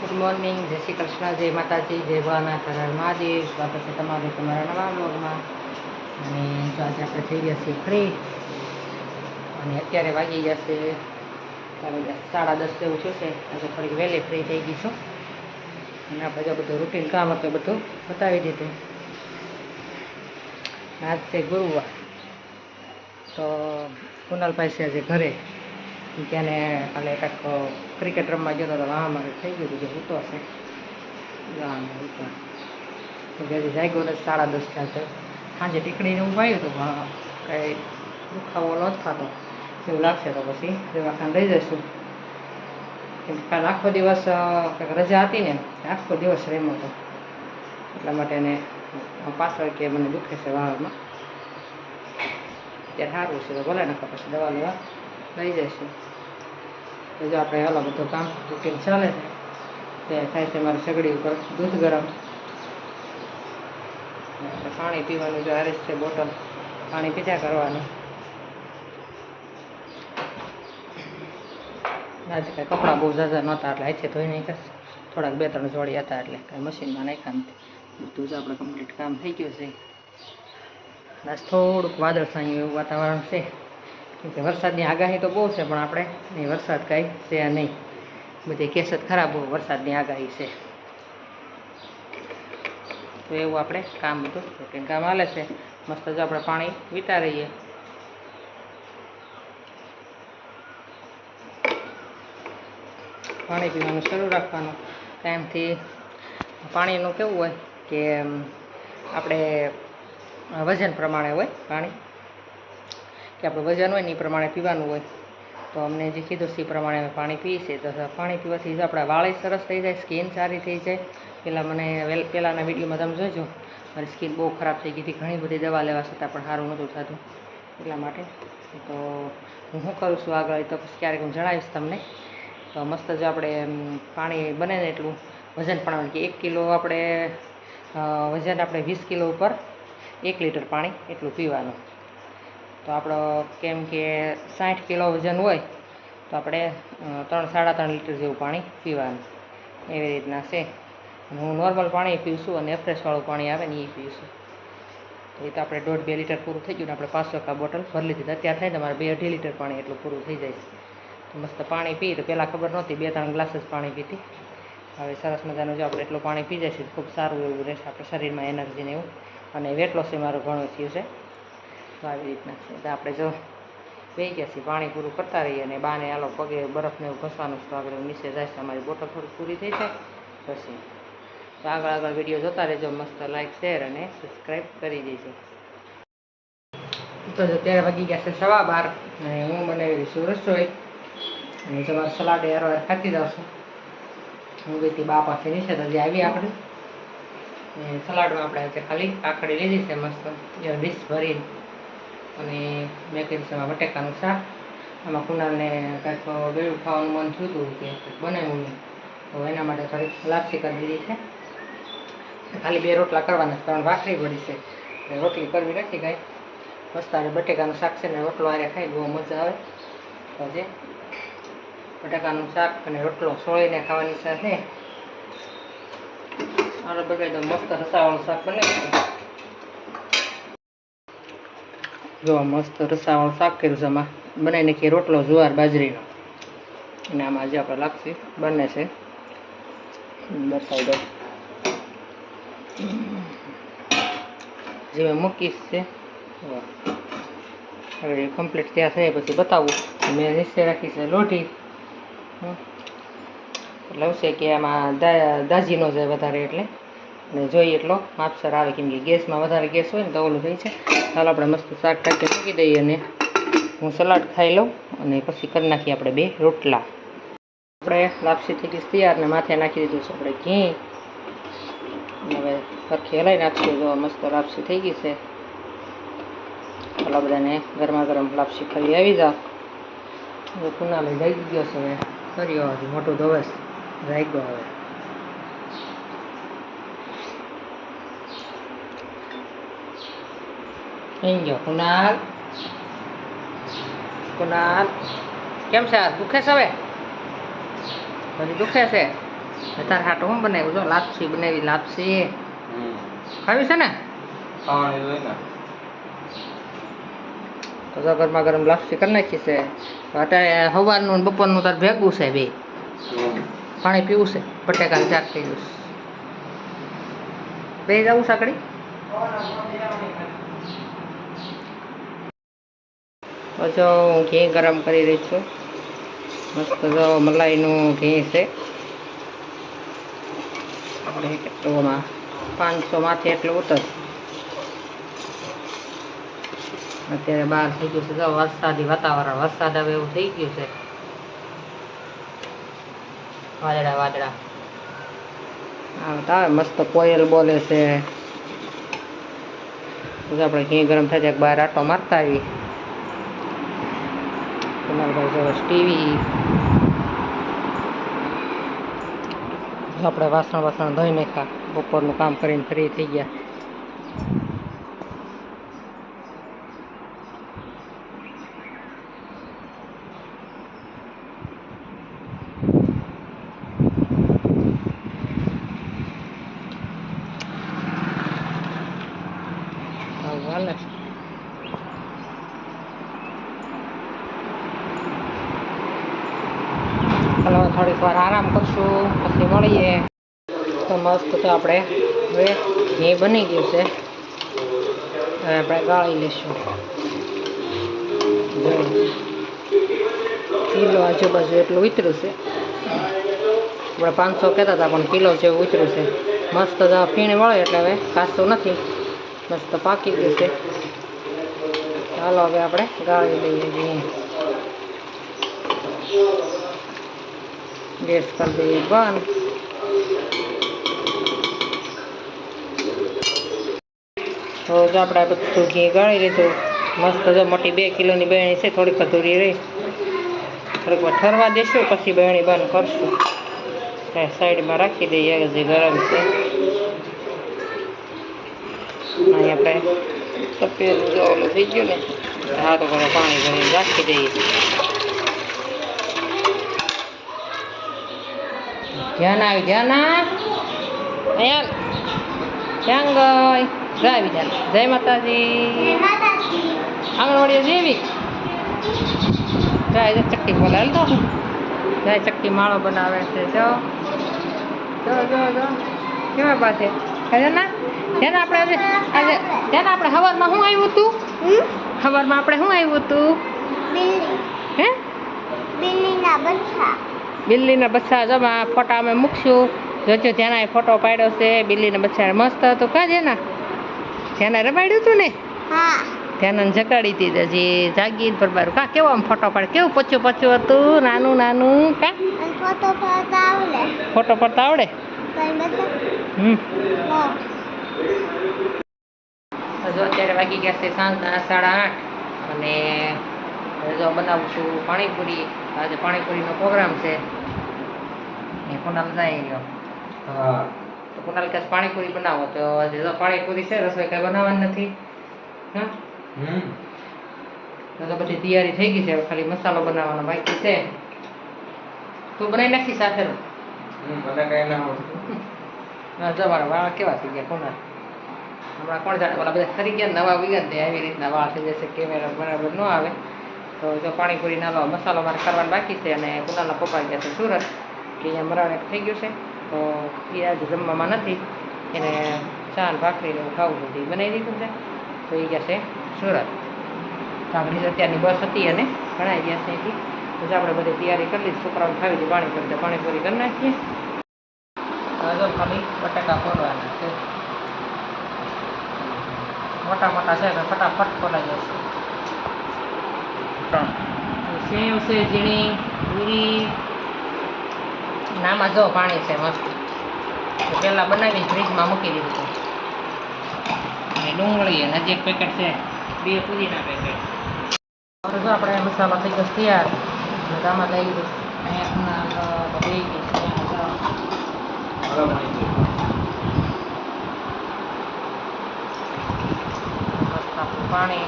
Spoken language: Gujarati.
ગુડ મોર્નિંગ, જય શ્રી કૃષ્ણ, જય માતાજી, જય ભોળાનાથ, હર હર મહાદેવ. સ્વાગત છે તમારું તમારા નવા બ્લોગમાં. અને જો આજે આપણે થઈ ગયા છીએ ફ્રી, અને અત્યારે વાગી ગયા છે 10:30 જેવું થશે. આજે થોડીક વહેલી ફ્રી થઈ ગઈ છું, અને આપણે જો બધું રૂટીન કામ હતું બધું બતાવી દીધું. આજ છે ગુરુવાર, તો કુનાલભાઈ છે આજે ઘરે. ત્યાંને કાલે કાંઈક ક્રિકેટ રમવા ગયો તો મારે થઈ ગયું હતું, જે હૂતો હશે હજી જાગ્યો નથી. 10:30 ચાલતો સાંજે ટીકડીને ઊભું આવ્યું હતું, કાંઈ દુખાવો ન થતો એવું લાગશે તો પછી દવાખાને લઈ જઈશું. કેમ કે કાલે આખો દિવસ કંઈક રજા હતી ને, આખો દિવસ રેમો હતો, એટલા માટે એને પાછળ કે મને દુખે છે વાળમાં. ત્યારે સારું છે તો ભલે નખા પછી દવા લેવા લઈ જઈશું. તો જો આપણે હાલો બધું કામ રૂટીન ચાલે છે. તે થાય છે મારી સગડી ઉપર દૂધ ગરમ, પાણી પીવાનું જો આરીસ છે બોટલ, પાણી પીધા કરવાનું. આજે કાંઈ કપડાં બહુ ઝાઝા નહોતા એટલે હાથે ધોઈ નહીં કરશે, થોડાક 2-3 જોડી હતા એટલે કાંઈ મશીનમાં નાખ્યા નથી. બધું જ આપણે કમ્પ્લીટ કામ થઈ ગયું છે. આજ થોડુંક વાદળછાયું એવું વાતાવરણ છે, કેમ કે વરસાદની આગાહી તો બહુ છે, પણ આપણે નહીં, વરસાદ કાંઈ છે નહીં. બધી કેસત ખરાબ બહુ વરસાદની આગાહી છે, તો એવું આપણે કામ બધું રૂટીન કામ હાલે છે. મસ્ત જો આપણે પાણી વીતા રહીએ. પાણી પીવાનું શરૂ રાખવાનું ટાઈમથી. પાણીનું કેવું હોય કે આપણે વજન પ્રમાણે હોય પાણી, કે આપણું વજન હોય ને એ પ્રમાણે પીવાનું હોય. તો અમને જે કીધું છે એ પ્રમાણે અમે પાણી પીએ છીએ. તો પાણી પીવાથી જ આપણા વાળ સરસ થઈ જાય, સ્કિન સારી થઈ જાય. પહેલાંના વિડીયોમાં તમે જોજો, મારી સ્કિન બહુ ખરાબ થઈ ગઈ હતી, ઘણી બધી દવા લેવા છતાં પણ સારું નહોતું થતું. એટલા માટે તો હું શું કરું છું આગળ, તો પછી ક્યારેક હું જણાવીશ તમને. તો મસ્ત જો આપણે પાણી બને ને એટલું વજન પણ, કે 1 કિલો આપણે વજન આપણે 20 કિલો ઉપર 1 લીટર પાણી એટલું પીવાનું. તો આપણો કેમ કે 60 કિલો વજન હોય તો આપણે 3-3.5 લીટર જેવું પાણી પીવાનું, એવી રીતના છે. હું નોર્મલ પાણી પીઉં છું, અને ફ્રેશવાળું પાણી આવે ને એ પીઉં છું. તો એ તો આપણે 1.5-2 લીટર પૂરું થઈ ગયું ને, આપણે 500 બોટલ ભરી લીધી. અત્યારે થાય તમારે 2-2.5 લીટર પાણી એટલું પૂરું થઈ જાય છે. તો મસ્ત પાણી પીએ. તો પહેલાં ખબર નહોતી, 2-3 ગ્લાસ જ પાણી પીતી. હવે સરસ મજાનું જો આપણે એટલું પાણી પી જાય છે, ખૂબ સારું એવું રહેશે આપણા શરીરમાં, એનર્જીને એવું. અને વેટ લોસ મારું ઘણું થયું છે. તો આવી રીતના છે. તો આપણે જો બેસી ગયા છીએ, પાણી પૂરું કરતા રહીએ. અને બાને આલો પગે બરફને એવું ઘસવાનું છે, તો આગળ નીચે જાય છે. અમારી બોટલ થોડી પૂરી થઈ છે પછી. તો આગળ વિડીયો જોતા રહેજો. મસ્ત લાઈક, શેર અને સબસ્ક્રાઈબ કરી દેજો. તો અત્યારે વાગી ગયા છે 12:15, અને હું બનાવી રહી છું રસોઈ. અને તમારે સલાડ યાર ખાતી જાવ છું. હું ગઈ હતી બા પાસે નીચે, તો હજી આવી આપણે. સલાડમાં આપણે આજે ખાલી કાકડી લીધી છે મસ્ત ડીશ ભરીને, અને મેં કીધું છે એમાં બટેકાનું શાક. આમાં કુનાલને કાંઈક ગળ્યું ખાવાનું મન થયું હતું, કે બનાવ્યું નહીં, તો એના માટે થોડીક લાપસી કરી દીધી છે. ખાલી 2 રોટલા કરવાના, 3 ભાખરી પડી છે, રોટલી કરવી નથી કાંઈ. મસ્ત આજે બટેકાનું શાક છે ને રોટલો આરે ખાઈ બહુ મજા આવે. તો જે બટાકાનું શાક અને રોટલો સોળીને ખાવાની ઈચ્છા છે. આનો બગાડ તો મસ્ત રસાવાળું શાક બનાવ્યું. જો મસ્ત રસાવાળું શાક કર્યું છે, આમાં બનાવી નાખીએ રોટલો જુવાર બાજરીનો, અને આમાં જે આપણે લાપસી બને છે બતાવી દો. જે મેં મૂકીશ છે હવે કમ્પ્લીટ ત્યાં થાય પછી બતાવું. મેં નીચે રાખી છે લોઢી, એટલે આવશે કે આમાં દાજી ન જાય વધારે, એટલે અને જોઈએ એટલો માપસર આવે. કેમ કે ગેસમાં વધારે ગેસ હોય ને તો ઓલું થઈ છે. ચાલો આપણે મસ્ત શાક ટાંકી મૂકી દઈએ, અને હું સલાડ ખાઈ લઉં, અને પછી કરી નાખીએ આપણે 2 રોટલા. આપણે લાપસી થઈ ગઈ તૈયાર, ને માથે નાખી દીધું છે આપણે ઘી. હવે સરખી હલાવી નાખશું. જો મસ્ત લાપસી થઈ ગઈ છે. ચાલો બધાને ગરમા ગરમ લાપસી ખાઈ આવી જાઓ. હવે કુનાલે જાગી ગયો છે, હવે કર્યો હજી મોટું ધોવેશ જાગ્યો. હવે અહીં ગયો કુનાલ. કુનાલ કેમ છે? દુખે છે? હવે હજી દુખે છે? તાર હાટો હું બનાવ્યું જો લાપસી બનાવી લાપસી ખાવી છે ને તો જો ગરમા ગરમ લાપસી કરી નાખી છે અત્યારે સવારનું ને બપોરનું તાર ભેગું છે બે પાણી પીવું છે બટેકા શાક થઈ ગયું બે જવું સાકડી જો હું ઘી ગરમ કરી રહી છું મસ્ત જો મલાઈનું ઘી છે આપણે કેટલુંમાં 500 માંથી એટલું ઉતર અત્યારે બહાર થઈ ગયું છે જો વરસાદી વાતાવરણ વરસાદ હવે એવું થઈ ગયું છે વાદળા વાદળા આવે મસ્ત કોયલ બોલે છે આપણે ઘી ગરમ થાય છે બહાર આટો મારતા આવી કુમારભાઈ સરસ ટીવી આપણે વાસણ ધોઈ નાખ્યા બપોરનું કામ કરીને ફ્રી થઈ ગયા હાલે ચાલો થોડીક વાર આરામ કરશું પછી મળીએ તો મસ્ત તો આપણે હવે ઘી બની ગયું છે હવે આપણે ગાળી લઈશું કિલો આજુબાજુ એટલું ઉતર્યું છે આપણે 500 કહેતા હતા પણ કિલો જેવું ઉતર્યું છે મસ્ત ફીણ મળે એટલે હવે કાચું નથી મસ્ત પાકી ગયું છે ચાલો હવે આપણે ગાળી લઈએ ઘી ગેસ કરી દઈએ બંધ તો જો આપણે બધું ઘી ગાળી લીધું મસ્ત જો મોટી 2 કિલોની બહેણી છે થોડીક અધૂરી રહી થોડીક વાર ઠરવા દઈશું પછી બહેણી બંધ કરશું સાઈડમાં રાખી દઈએ હજી ગરમ છે અહીં આપણે સફેદ જો ઓલું થઈ ગયું ને હાથો કરો પાણી ભરીને રાખી દઈએ ધ્યાન આવી ધ્યાન અહીંયા ધ્યાન ગઈ જય વિધાન જય માતાજી આંગણવાડી જેવી જય ચક્કી બોલે હાલ તો જય ચક્કી માળો બનાવે છે જો જો જો જો કેવા પાસે ના ધ્યાન આપણે આજે ધ્યાન આપણે સવારમાં શું આવ્યું હતું સવારમાં આપણે શું આવ્યું હતું હે બિલ્લીના બચ્ચા જમા ફોટા અમે મૂકશું જોજો ધ્યાન ફોટો પાડ્યો છે બિલ્લીના બચ્ચા મસ્ત હતું કા ધ્યાન રમાડ્યું હતું ને ધ્યાન જગાડી હતી હજી જાગી બરબારું કા કેવો આમ ફોટો પાડે કેવું પચ્યું હતું નાનું નાનું કા ફોટો પડતા આવડે જો અત્યારે વાગી ગયા છે સાંજના 8:30 અને જો બનાવું છું પાણીપુરી આજે પાણીપુરીનો પ્રોગ્રામ છે એ કુનાલ જાય ગયો તો કુનાલ કે પાણીપુરી બનાવો તો આજે જો પાણીપુરી છે રસોઈ કઈ બનાવવાની નથી હા તો બધી તૈયારી થઈ ગઈ છે હવે ખાલી મસાલો બનાવવાનો બાકી છે તું બનાવી નાખી સાથે તમારા વાળ કેવા થઈ ગયા કોના હમણાં કોણ જાણે ઓલા બધા ખરી ગયા નવા વિગત દે આવી રીતના વાળ થઈ જશે કેમેરા બરાબર ન આવે તો જો પાણીપુરી ના મસાલો મારે કરવાનો બાકી છે અને કુનાલના પપ્પા ગયા છે સુરત કે અહીંયા મરાણે થઈ ગયું છે તો એ આજે જમવામાં નથી એને ચા ભાખરી ને એવું ખાવું બધું બનાવી દીધું છે તો એ ગયા છે સુરત આગળ અત્યારની બસ હતી અને ઘણા ગયા છે અહીંથી પછી આપણે બધી તૈયારી કરી લીધી છોકરાઓને ખાવી હતી પાણીપુરી કરી નાખીએ જો ખાલી બટાકા ફોડવાના છે મોટા મોટા છે તો ફટાફટ ખોલાઈ જશે સેવ છે ઝીણી પૂરી નામાં જો પાણી છે મસ્ત પહેલાં બનાવી ફ્રીજમાં મૂકી દીધું અને ડુંગળી અને હજી એક પેકેટ છે 2 પૂરીના પેકેટ હવે જો આપણે મસાલો થઈ ગયો તૈયાર આમાં લઈ લીધું અહીંયા બે પાણી